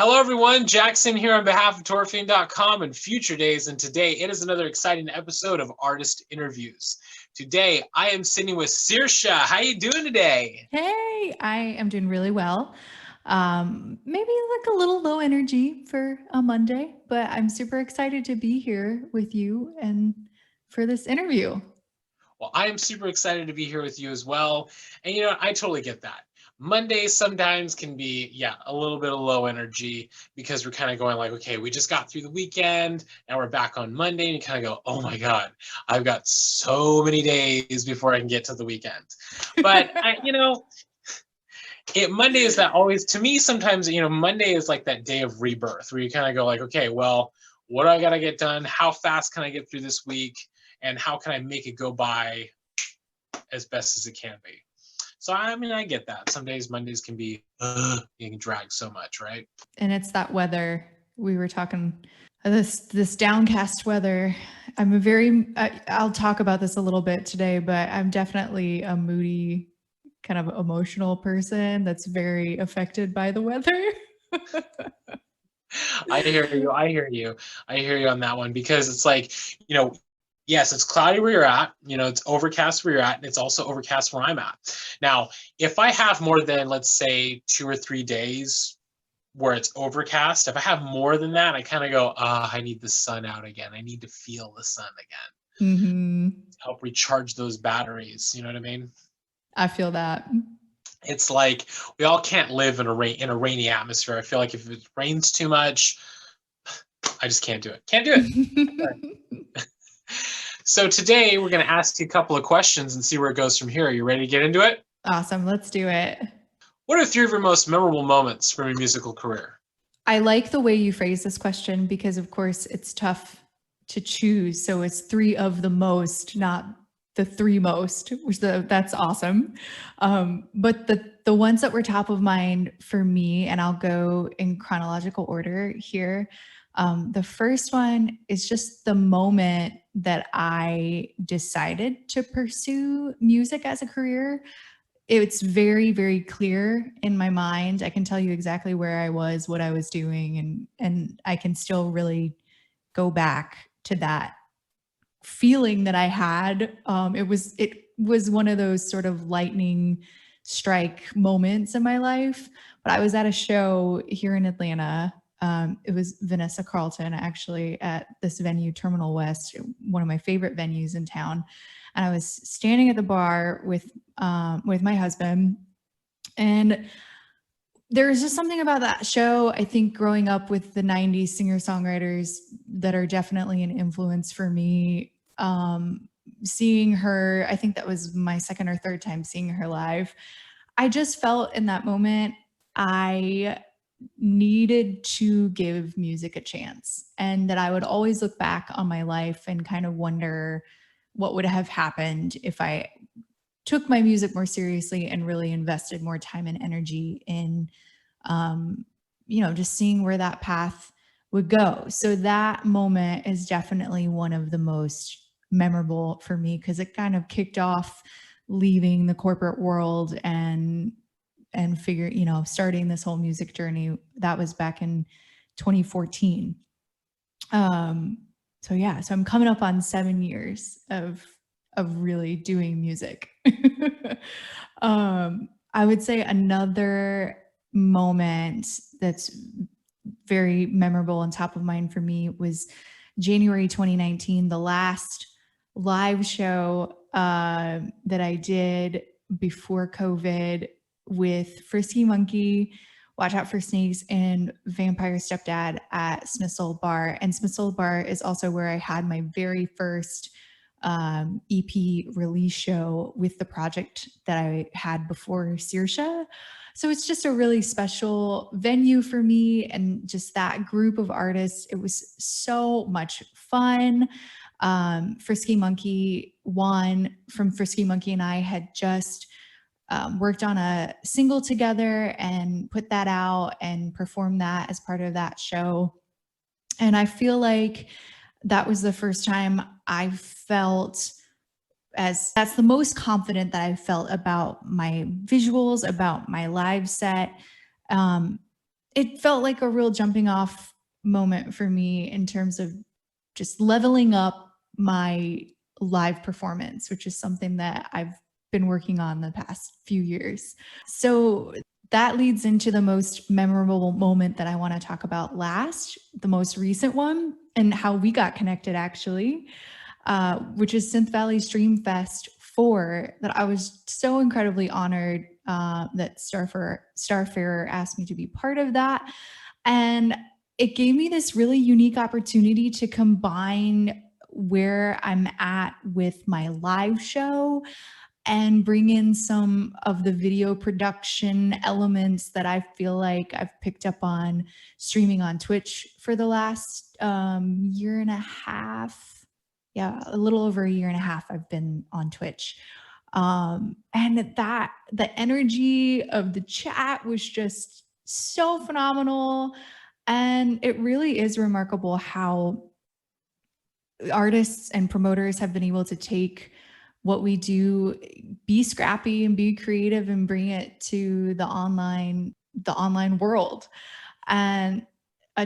Hello, everyone. Jak Syn here on behalf of Fiend.com and Future Daze, and today it is another exciting episode of Artist Interviews. Today, I am sitting with Seersha. How you doing today? Hey, I am doing really well. Maybe like a little low energy for a Monday, but I'm super excited to be here with you and for this interview. Well, I am super excited to be here with you as well. And I totally get that. Mondays sometimes can be, a little bit of low energy because we're kind of going like, okay, we just got through the weekend and we're back on Monday, and you kind of go, oh my God, I've got so many days before I can get to the weekend. But Monday is that always, to me, sometimes, Monday is like that day of rebirth where you kind of go like, okay, well, what do I got to get done? How fast can I get through this week? And how can I make it go by as best as it can be? So, I get that. Some days, Mondays can be, you can drag so much, right? And it's that weather. We were talking this downcast weather. I'll talk about this a little bit today, but I'm definitely a moody, kind of emotional person that's very affected by the weather. I hear you. I hear you. I hear you on that one, because it's like, yes, it's cloudy where you're at. It's overcast where you're at, and it's also overcast where I'm at. Now, if I have more than, let's say, 2 or 3 days where it's overcast, if I have more than that, I kind of go, I need the sun out again. I need to feel the sun again. Mm-hmm. Help recharge those batteries. You know what I mean? I feel that. It's like we all can't live in a rainy atmosphere. I feel like if it rains too much, I just can't do it. Can't do it. So today we're going to ask you a couple of questions and see where it goes from here. Are you ready to get into it? Awesome. Let's do it. What are 3 of your most memorable moments from your musical career? I like the way you phrase this question because, of course, it's tough to choose. So it's 3 of the most, not the 3 most, that's awesome. But the ones that were top of mind for me, and I'll go in chronological order here. The first one is just the moment that I decided to pursue music as a career. It's very, very clear in my mind. I can tell you exactly where I was, what I was doing, and I can still really go back to that feeling that I had. It was one of those sort of lightning strike moments in my life. But I was at a show here in Atlanta. It was Vanessa Carlton, actually, at this venue, Terminal West, one of my favorite venues in town. And I was standing at the bar with my husband, and there was just something about that show. I think growing up with the 90s singer-songwriters that are definitely an influence for me. Seeing her, I think that was my second or third time seeing her live. I just felt in that moment I needed to give music a chance, and that I would always look back on my life and kind of wonder what would have happened if I took my music more seriously and really invested more time and energy in just seeing where that path would go. So that moment is definitely one of the most memorable for me, because it kind of kicked off leaving the corporate world and starting this whole music journey. That was back in 2014. So I'm coming up on 7 years of really doing music. I would say another moment that's very memorable and top of mind for me was January 2019, the last live show that I did before COVID, with Frisky Monkey, Watch Out for Snakes, and Vampire Stepdad at Smithsonian Bar. And Smithsonian Bar is also where I had my very first EP release show with the project that I had before Seersha. So it's just a really special venue for me, and just that group of artists. It was so much fun. Frisky Monkey, Juan from Frisky Monkey, and I had just worked on a single together and put that out and performed that as part of that show. And I feel like that was the first time I felt that's the most confident that I felt about my visuals, about my live set. it felt like a real jumping off moment for me in terms of just leveling up my live performance, which is something that I've been working on the past few years. So that leads into the most memorable moment that I want to talk about last, the most recent one, and how we got connected actually, which is Synth Valley Stream Fest 4, that I was so incredibly honored that Starfarer asked me to be part of that. And it gave me this really unique opportunity to combine where I'm at with my live show and bring in some of the video production elements that I feel like I've picked up on streaming on Twitch for the last year and a half. Yeah, a little over a year and a half I've been on Twitch. And that the energy of the chat was just so phenomenal. And it really is remarkable how artists and promoters have been able to take what we do, be scrappy and be creative and bring it to the online world. And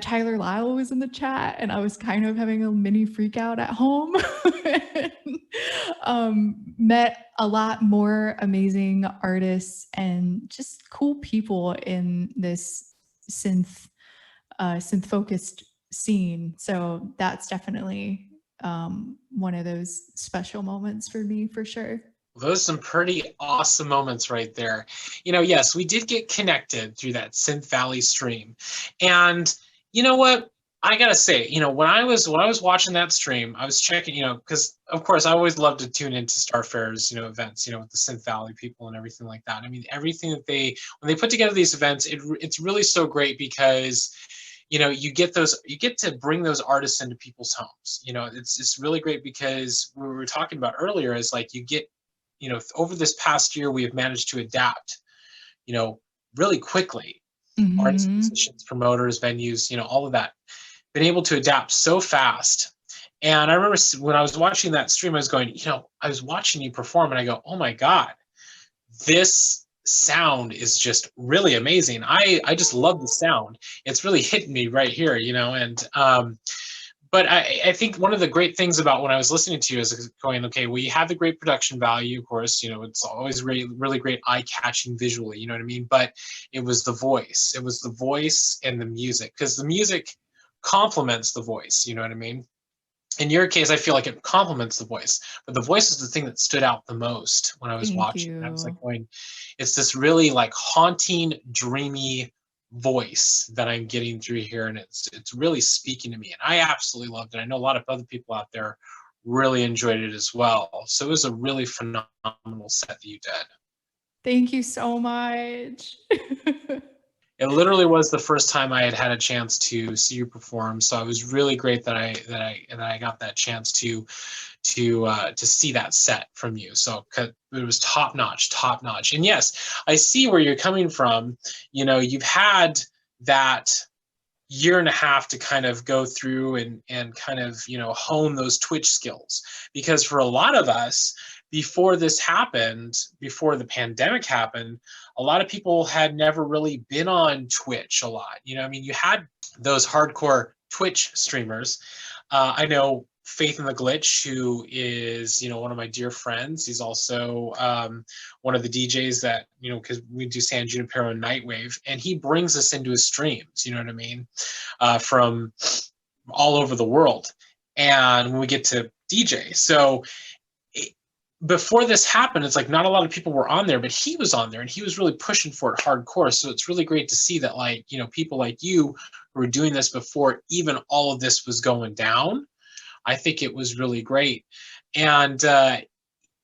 Tyler Lyle was in the chat, and I was kind of having a mini freak out at home. Met a lot more amazing artists and just cool people in this synth focused scene. So that's definitely one of those special moments for me, for sure. Those are some pretty awesome moments right there. Yes, we did get connected through that Synth Valley stream. And you know what? I gotta say, when I was watching that stream, I was checking, because of course I always love to tune into Starfarer's, events, with the Synth Valley people and everything like that. I mean, everything that when they put together these events, it's really so great because you get to bring those artists into people's homes. It's really great because what we were talking about earlier is like you get, over this past year we have managed to adapt, really quickly. Artists, musicians, promoters, venues, all of that, been able to adapt so fast. And I remember when I was watching that stream, I was going, I was watching you perform and I go, oh my God, this sound is just really amazing. I just love the sound. It's really hitting me right here, and but I think one of the great things about when I was listening to you is going, okay, well, you have the great production value, of course, it's always really, really great eye-catching visually, you know what I mean? But it was the voice. It was the voice and the music, because the music complements the voice, you know what I mean? In your case, I feel like it complements the voice, but the voice is the thing that stood out the most when I was watching. I was like going, it's this really like haunting, dreamy voice that I'm getting through here, and it's really speaking to me, and I absolutely loved it. I know a lot of other people out there really enjoyed it as well. So it was a really phenomenal set that you did. Thank you so much. It literally was the first time I had a chance to see you perform, so it was really great that I got that chance to see that set from you. So it was top notch. And yes, I see where you're coming from. You've had that year and a half to kind of go through and kind of hone those Twitch skills, because for a lot of us, before this happened, before the pandemic happened, a lot of people had never really been on Twitch a lot. I mean, you had those hardcore Twitch streamers. I know Faith in the Glitch, who is, one of my dear friends. He's also one of the DJs that, because we do San Junipero and Nightwave, and he brings us into his streams, you know what I mean, from all over the world. And when we get to DJ, so before this happened, it's like not a lot of people were on there, but he was on there and he was really pushing for it hardcore. So it's really great to see that, like, people like you who were doing this before even all of this was going down. I think it was really great. And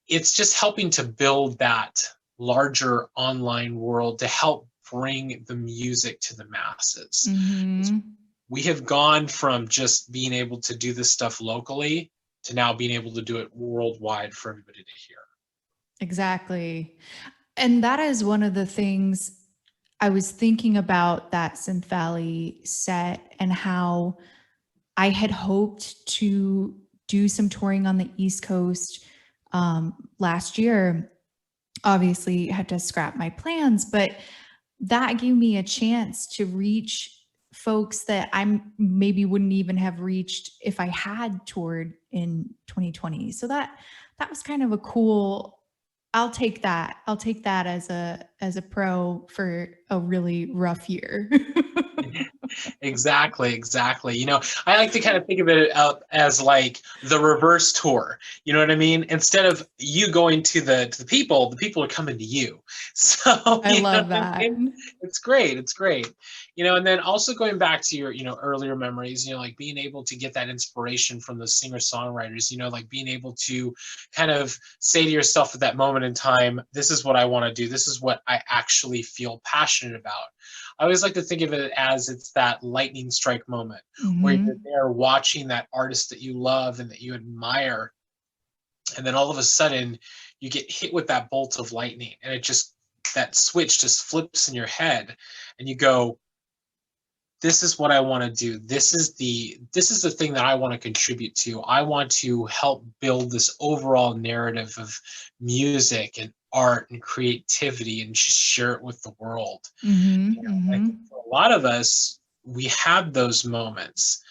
it's just helping to build that larger online world to help bring the music to the masses. We have gone from just being able to do this stuff locally to now being able to do it worldwide for everybody to hear. Exactly. And that is one of the things I was thinking about, that Synth Valley set, and how I had hoped to do some touring on the East Coast last year. Obviously had to scrap my plans, but that gave me a chance to reach folks that I maybe wouldn't even have reached if I had toured in 2020. So that was kind of a cool. I'll take that. I'll take that as a pro for a really rough year. Exactly, exactly. You know, I like to kind of think of it as like the reverse tour. You know what I mean? Instead of you going to the people are coming to you. So, I you know love what I that. mean? It's great. It's great. You know, and then also going back to your, you know, earlier memories, you know, like being able to get that inspiration from those singer-songwriters, you know, like being able to kind of say to yourself at that moment in time, this is what I want to do. This is what I actually feel passionate about. I always like to think of it as it's that lightning strike moment where you're Hmm. there watching that artist that you love and that you admire. And then all of a sudden you get hit with that bolt of lightning and it just, that switch just flips in your head and you go, this is what I want to do. This is the thing that I want to contribute to. I want to help build this overall narrative of music and art and creativity and just share it with the world. Hmm. You know, I Hmm. think for a lot of us, we have those moments.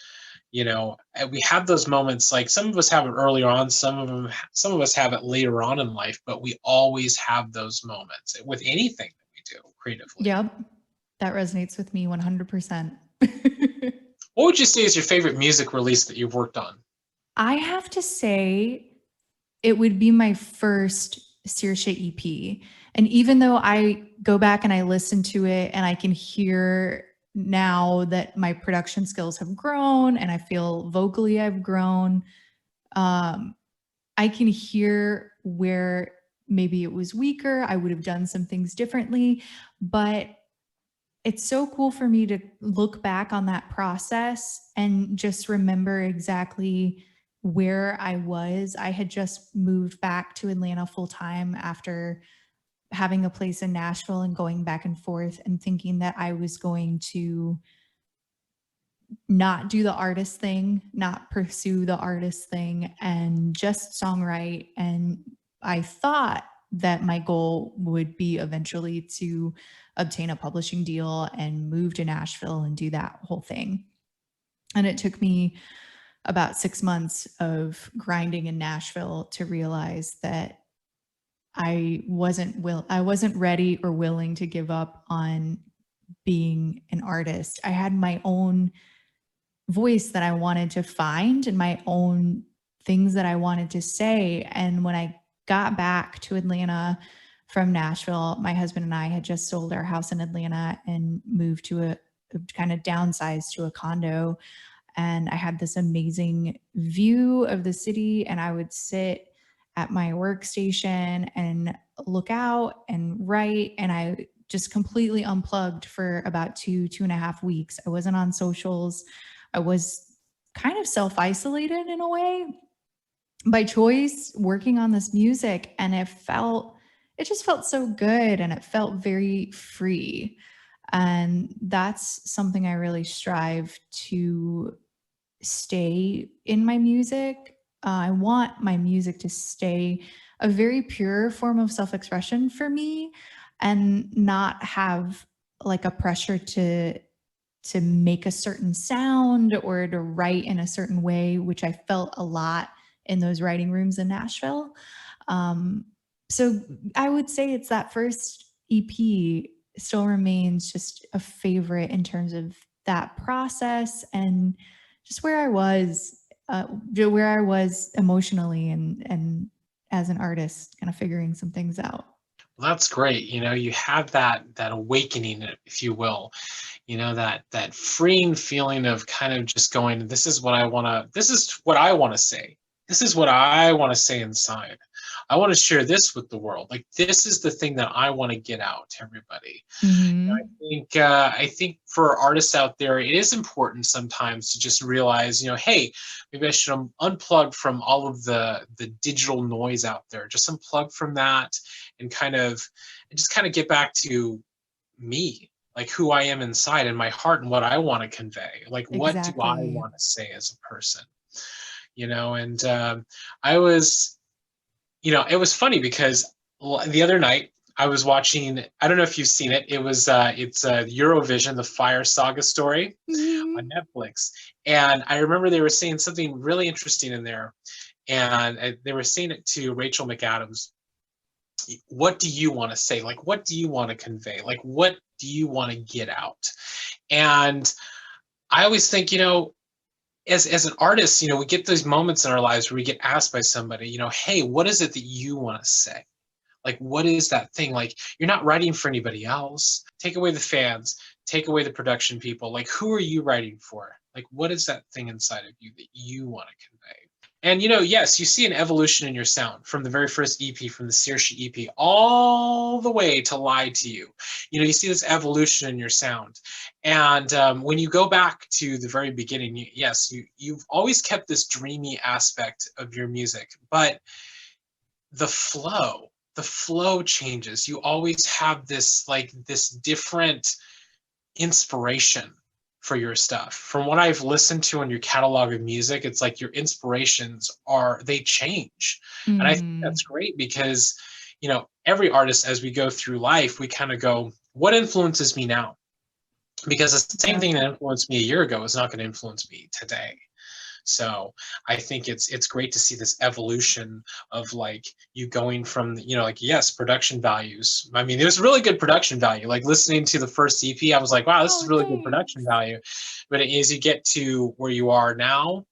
You know, and we have those moments. Like some of us have it earlier on, some of us have it later on in life. But we always have those moments with anything that we do creatively. Yep. That resonates with me 100%. What would you say is your favorite music release that you've worked on? I have to say it would be my first Seersha EP. And even though I go back and I listen to it and I can hear now that my production skills have grown and I feel vocally I've grown, um, I can hear where maybe it was weaker. I would have done some things differently, but it's so cool for me to look back on that process and just remember exactly where I was. I had just moved back to Atlanta full time after having a place in Nashville and going back and forth and thinking that I was going to not do the artist thing, not pursue the artist thing, and just songwrite. And I thought that my goal would be eventually to obtain a publishing deal and move to Nashville and do that whole thing. And it took me about 6 months of grinding in Nashville to realize that I wasn't ready or willing to give up on being an artist. I had my own voice that I wanted to find and my own things that I wanted to say. And when I got back to Atlanta from Nashville, my husband and I had just sold our house in Atlanta and moved to a kind of downsized to a condo. And I had this amazing view of the city, and I would sit at my workstation and look out and write. And I just completely unplugged for about 2.5 weeks. I wasn't on socials. I was kind of self isolated in a way by choice, working on this music. And it just felt so good and it felt very free. And that's something I really strive to stay in my music. I want my music to stay a very pure form of self expression for me and not have like a pressure to make a certain sound or to write in a certain way, which I felt a lot in those writing rooms in Nashville. Um, so I would say it's that first EP still remains just a favorite in terms of that process and just where I was emotionally and as an artist, kind of figuring some things out. Well, that's great. You know, you have that awakening, if you will. You know, that freeing feeling of kind of just going, this is what I want to say. This is what I want to say inside. I want to share this with the world. Like this is the thing that I want to get out to everybody. Hmm. I think for artists out there, it is important sometimes to just realize, you know, hey, maybe I should unplug from all of the digital noise out there. Just unplug from that and just kind of get back to me, like who I am inside and my heart and what I want to convey. Like what do I Exactly. want to say as a person? You know, and I was, you know, it was funny because the other night I was watching, I don't know if you've seen it. It was it's Eurovision, the Fire Saga story on Mhm. Netflix. And I remember they were saying something really interesting in there. And they were saying it to Rachel McAdams. What do you want to say? Like, what do you want to convey? Like, what do you want to get out? And I always think, as an artist, we get those moments in our lives where we get asked by somebody, hey, what is it that you want to say? Like, what is that thing? Like, you're not writing for anybody else. Take away the fans, take away the production people. Like, who are you writing for? Like, what is that thing inside of you that you want to convey? And, yes, you see an evolution in your sound from the very first EP, from the Seersha EP, all the way to Lie to You. You see this evolution in your sound. And when you go back to the very beginning, yes, you've always kept this dreamy aspect of your music, but the flow changes. You always have this different inspiration for your stuff. From what I've listened to on your catalog of music, it's like your inspirations they change. And I think that's Mm, great because every artist, as we go through life, we kind of go, what influences me now? Because the same yeah. thing that influenced me a year ago is not going to influence me today. So I think it's great to see this evolution of like you going from like, yes, production values. I mean, there's really good production value. Like listening to the first EP, I was like, wow, this is Oh, really good production thanks. value. But as you get to where you are now,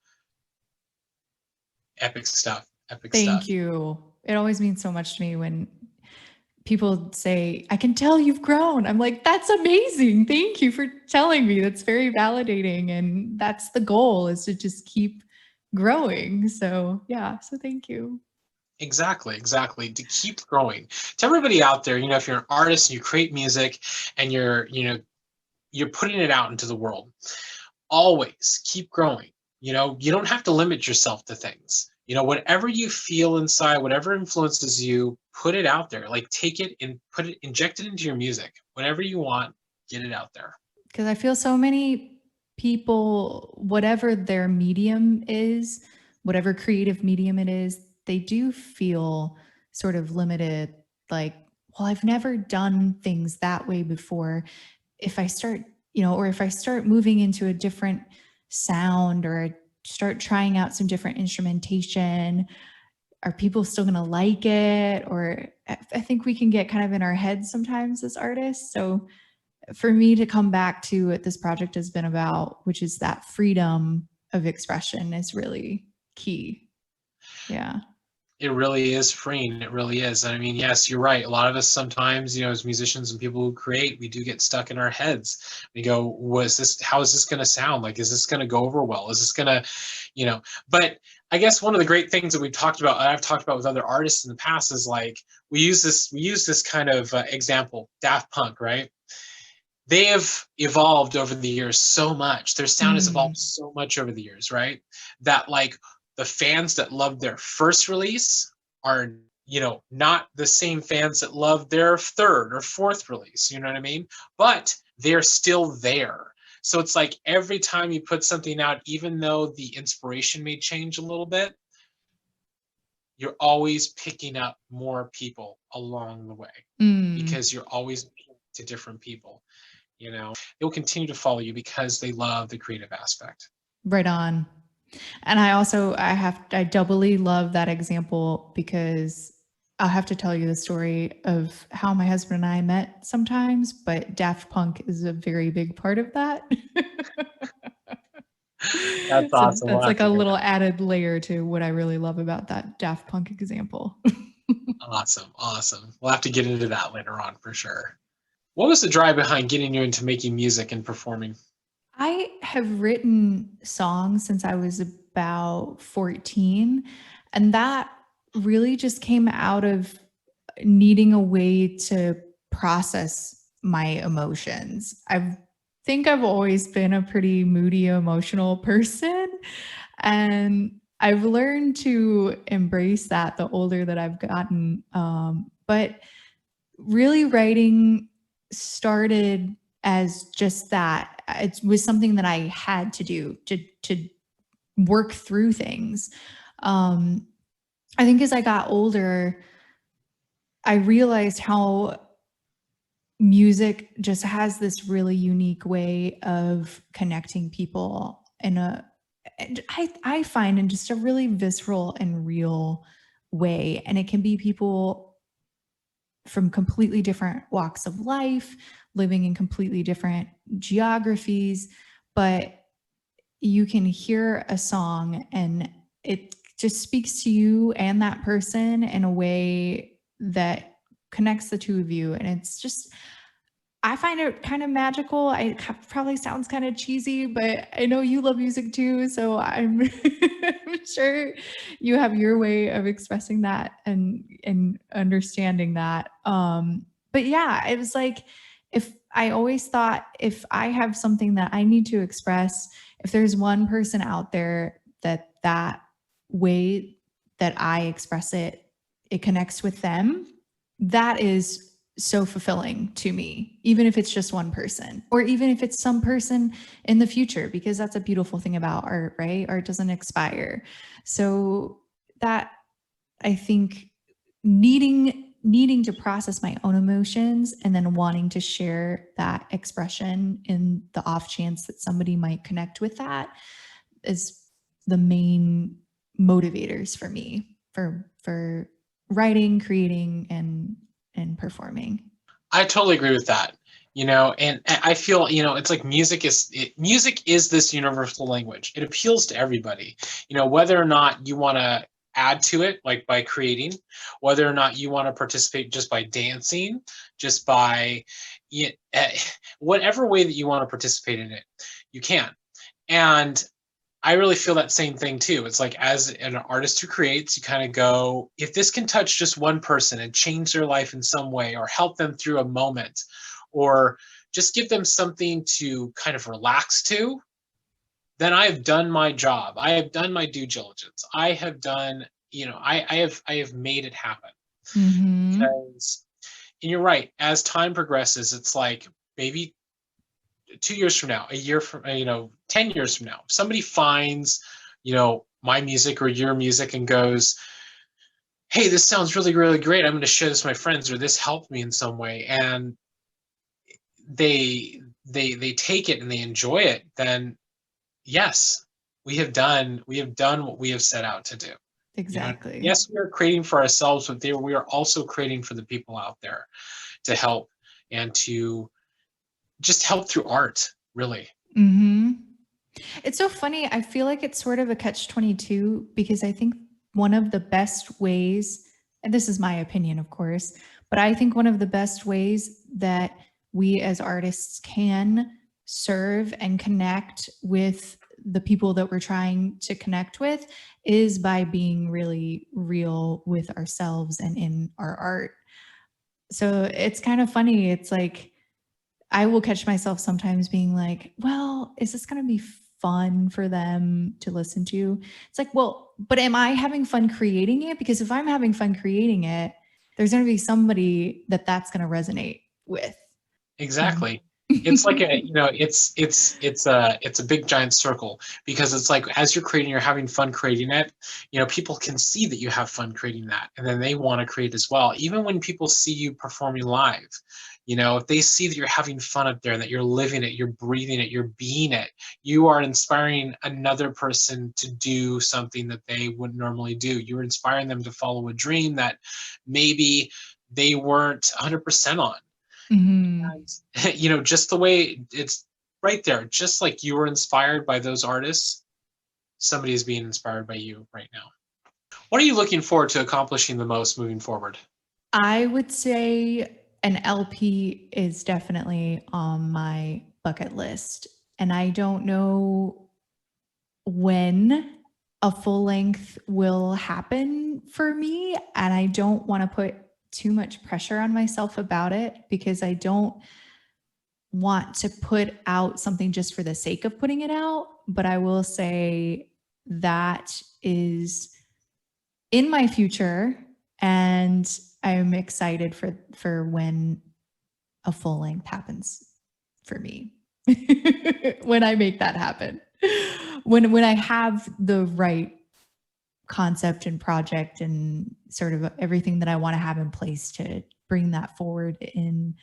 epic stuff, epic Thank stuff. you. It always means so much to me when people say, I can tell you've grown. I'm like, that's amazing. Thank you for telling me. That's very validating. And that's the goal, is to just keep growing. So, yeah. So, thank you. Exactly. To keep growing. To everybody out there, if you're an artist and you create music and you're putting it out into the world, always keep growing. You don't have to limit yourself to things. Whatever you feel inside, whatever influences you, put it out there. Like take it and inject it into your music. Whatever you want, get it out there. Because I feel so many people, whatever their medium is, whatever creative medium it is, they do feel sort of limited. Like, well, I've never done things that way before. If I start, or if I start moving into a different sound, or start trying out some different instrumentation, are people still going to like it? Or I think we can get kind of in our heads sometimes as artists. So for me to come back to what this project has been about, which is that freedom of expression, is really key. Yeah. It really is freeing. It really is. I mean, yes, you're right. A lot of us sometimes, as musicians and people who create, we do get stuck in our heads. We go, how is this going to sound? Like, is this going to go over well? Is this going to, but I guess one of the great things that I've talked about with other artists in the past is like, we use this kind of example, Daft Punk, right? They have evolved over the years so much. Their sound has Mm, evolved so much over the years, right? That like the fans that loved their first release are, not the same fans that love their third or fourth release. You know what I mean? But they're still there. So it's like every time you put something out, even though the inspiration may change a little bit, you're always picking up more people along the way mm, because you're always to different people. They will continue to follow you because they love the creative aspect. right on. And I doubly love that example, because I'll have to tell you the story of how my husband and I met sometimes, but Daft Punk is a very big part of that. That's So awesome. We'll that's have like to a hear little that. added layer to what I really love about that Daft Punk example. Awesome. We'll have to get into that later on for sure. What was the drive behind getting you into making music and performing? I have written songs since I was about 14, and that really just came out of needing a way to process my emotions. I think I've always been a pretty moody, emotional person, and I've learned to embrace that the older that I've gotten. But really, writing started as just that. It was something that I had to do to work through things. Um, I think as I got older, I realized how music just has this really unique way of connecting people in I find in just a really visceral and real way. And it can be people from completely different walks of life, living in completely different geographies, but you can hear a song and it just speaks to you and that person in a way that connects the two of you. And it's just, I find it kind of magical. Probably sounds kind of cheesy, but I know you love music too. So I'm, I'm sure you have your way of expressing that and understanding that. But yeah, it was like, if I always thought if I have something that I need to express, if there's one person out there that way that I express it, it connects with them, that is so fulfilling to me, even if it's just one person, or even if it's some person in the future, because that's a beautiful thing about art, right? Art doesn't expire. So that, I think, needing to process my own emotions and then wanting to share that expression in the off chance that somebody might connect with that is the main motivators for me for writing, creating, and performing. I totally agree with that. And I feel, it's like music is this universal language. It appeals to everybody. Whether or not you want to add to it, like by creating, whether or not you want to participate just by dancing, just by whatever way that you want to participate in it, you can. And I really feel that same thing too. It's like, as an artist who creates, you kind of go, if this can touch just one person and change their life in some way, or help them through a moment, or just give them something to kind of relax to, then I've done my job. I have done my due diligence. I have done, I have made it happen. Mm-hmm. Because, and you're right, as time progresses, it's like, maybe 2 years from now, a year from, 10 years from now, if somebody finds, my music or your music and goes, hey, this sounds really, really great, I'm going to share this with my friends, or this helped me in some way, and they take it and they enjoy it, then yes, we have done what we have set out to do. Exactly. Yes, we are creating for ourselves, but we are also creating for the people out there to help, and to just help through art, really. Mm-hmm. It's so funny. I feel like it's sort of a catch-22, because I think one of the best ways, and this is my opinion, of course, but I think one of the best ways that we as artists can serve and connect with the people that we're trying to connect with is by being really real with ourselves and in our art. So it's kind of funny. It's like, I will catch myself sometimes being like, well, is this going to be fun for them to listen to? It's like, well, but am I having fun creating it? Because if I'm having fun creating it, there's going to be somebody that's going to resonate with. Exactly. It's like it's a big giant circle, because it's like, as you're creating, you're having fun creating it. People can see that you have fun creating that, and then they want to create as well. Even when people see you performing live, if they see that you're having fun up there, that you're living it, you're breathing it, you're being it, you are inspiring another person to do something that they wouldn't normally do. You're inspiring them to follow a dream that maybe they weren't 100% on. Mm-hmm. And, just the way it's right there, just like you were inspired by those artists, somebody is being inspired by you right now. What are you looking forward to accomplishing the most moving forward? I would say an LP is definitely on my bucket list. And I don't know when a full length will happen for me. And I don't want to put too much pressure on myself about it, because I don't want to put out something just for the sake of putting it out. But I will say that is in my future, and I'm excited for when a full length happens for me. When I make that happen. When I have the right concept and project and sort of everything that I want to have in place to bring that forward in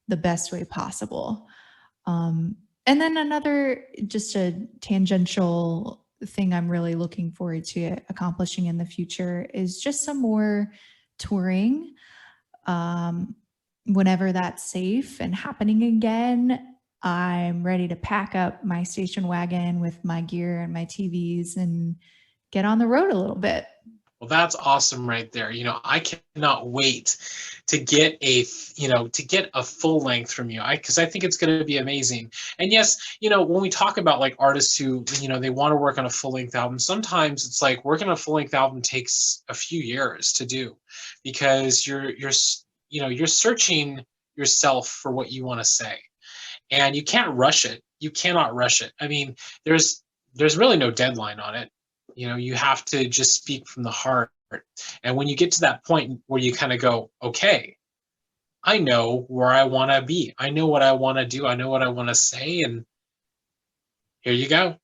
the best way possible. And then another, just a tangential thing I'm really looking forward to accomplishing in the future is just some more touring. Whenever that's safe and happening again, I'm ready to pack up my station wagon with my gear and my TVs and get on the road a little bit. Well, that's awesome right there. I cannot wait to get a full length from you. Because I think it's going to be amazing. And yes, when we talk about like artists who, they want to work on a full length album, sometimes it's like working on a full length album takes a few years to do, because you're searching yourself for what you want to say, and you can't rush it. You cannot rush it. I mean, there's really no deadline on it. You have to just speak from the heart. And when you get to that point where you kind of go, okay, I know where I want to be. I know what I want to do. I know what I want to say. And here you go.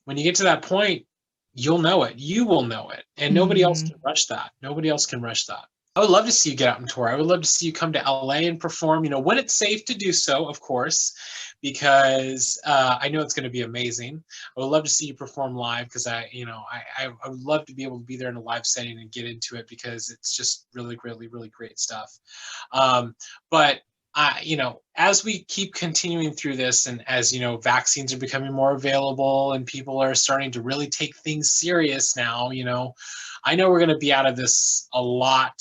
When you get to that point, you'll know it. You will know it. And nobody else can rush that. Nobody else can rush that. I would love to see you get out and tour. I would love to see you come to LA and perform, when it's safe to do so, of course, because I know it's going to be amazing. I would love to see you perform live, because I would love to be able to be there in a live setting and get into it, because it's just really, really, really great stuff. But as we keep continuing through this, and as vaccines are becoming more available and people are starting to really take things serious now, I know we're going to be out of this a lot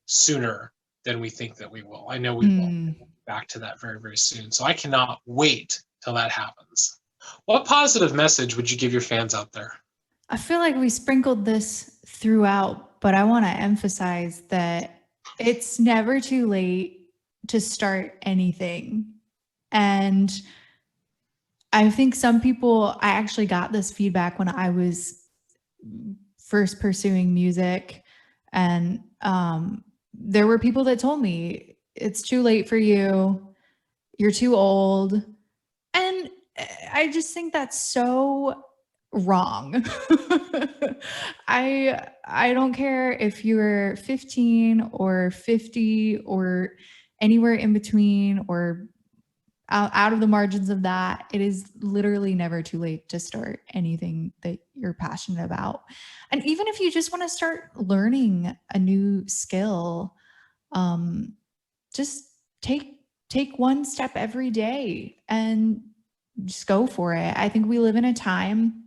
sooner than we think that we will. I know we will. We'll be back to that very, very soon. So I cannot wait till that happens. What positive message would you give your fans out there? I feel like we sprinkled this throughout, but I want to emphasize that it's never too late to start anything. And I think some people, I actually got this feedback when I was first pursuing music, and there were people that told me it's too late for you, you're too old. And I just think that's so wrong. I don't care if you're 15 or 50 or anywhere in between or out of the margins of that. It is literally never too late to start anything that you're passionate about. And even if you just want to start learning a new skill, just take one step every day and just go for it. I think we live in a time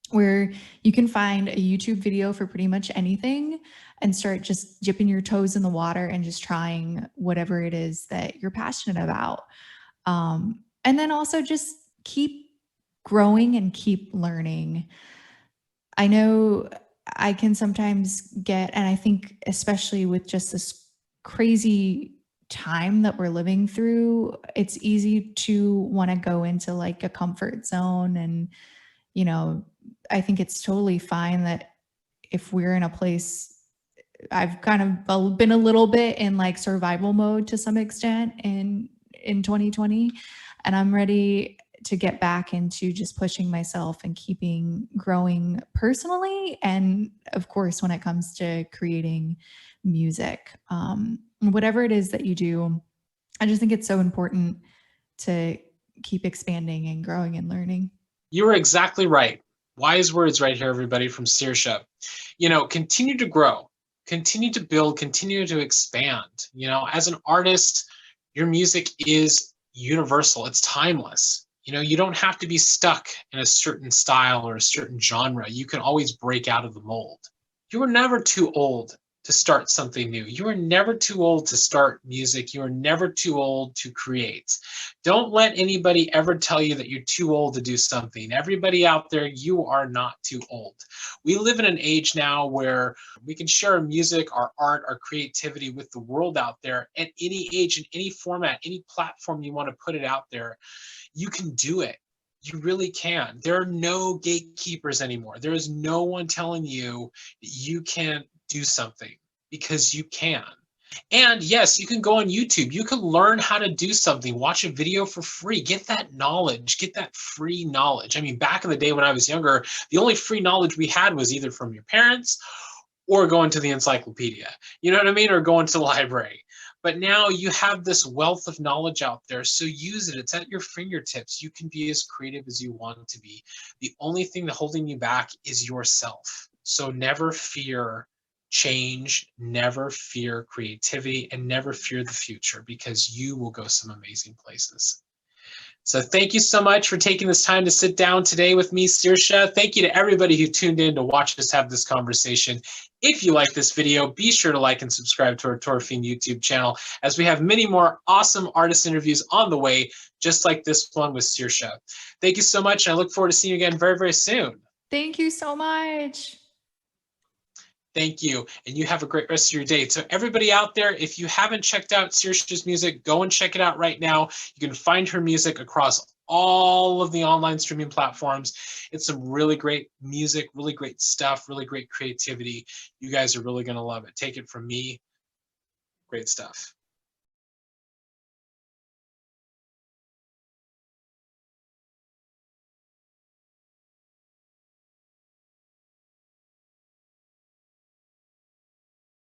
where you can find a YouTube video for pretty much anything and start just dipping your toes in the water and just trying whatever it is that you're passionate about. And then also just keep growing and keep learning. I know I can sometimes get, and I think especially with just this crazy time that we're living through, it's easy to want to go into like a comfort zone. And, I think it's totally fine that if we're in a place, I've kind of been a little bit in like survival mode to some extent in 2020, and I'm ready to get back into just pushing myself and keeping growing personally. And of course, when it comes to creating music, whatever it is that you do, I just think it's so important to keep expanding and growing and learning. You were exactly right. Wise words right here, everybody, from Seersha. Continue to grow, continue to build, continue to expand. As an artist, your music is universal. It's timeless. You don't have to be stuck in a certain style or a certain genre. You can always break out of the mold. You are never too old to start something new. You are never too old to start music. You are never too old to create. Don't let anybody ever tell you that you're too old to do something. Everybody out there, you are not too old. We live in an age now where we can share our music, our art, our creativity with the world out there at any age, in any format, any platform you want to put it out there. You can do it. You really can. There are no gatekeepers anymore. There is no one telling you that you can't do something, because you can. And yes, you can go on YouTube. You can learn how to do something, watch a video for free, get that knowledge, get that free knowledge. I mean, back in the day when I was younger, the only free knowledge we had was either from your parents or going to the encyclopedia. You know what I mean? Or going to the library. But now you have this wealth of knowledge out there, so use it. It's at your fingertips. You can be as creative as you want to be. The only thing holding you back is yourself. So never fear change, never fear creativity, and never fear the future, because you will go some amazing places. So thank you so much for taking this time to sit down today with me, Seersha. Thank you to everybody who tuned in to watch us have this conversation. If you like this video, be sure to like and subscribe to our Fiend YouTube channel, as we have many more awesome artist interviews on the way, just like this one with Seersha. Thank you so much, and I look forward to seeing you again very, very soon. Thank you so much. Thank you, and you have a great rest of your day. So everybody out there, if you haven't checked out Seersha's music, go and check it out right now. You can find her music across all of the online streaming platforms. It's some really great music, really great stuff, really great creativity. You guys are really going to love it. Take it from me. Great stuff.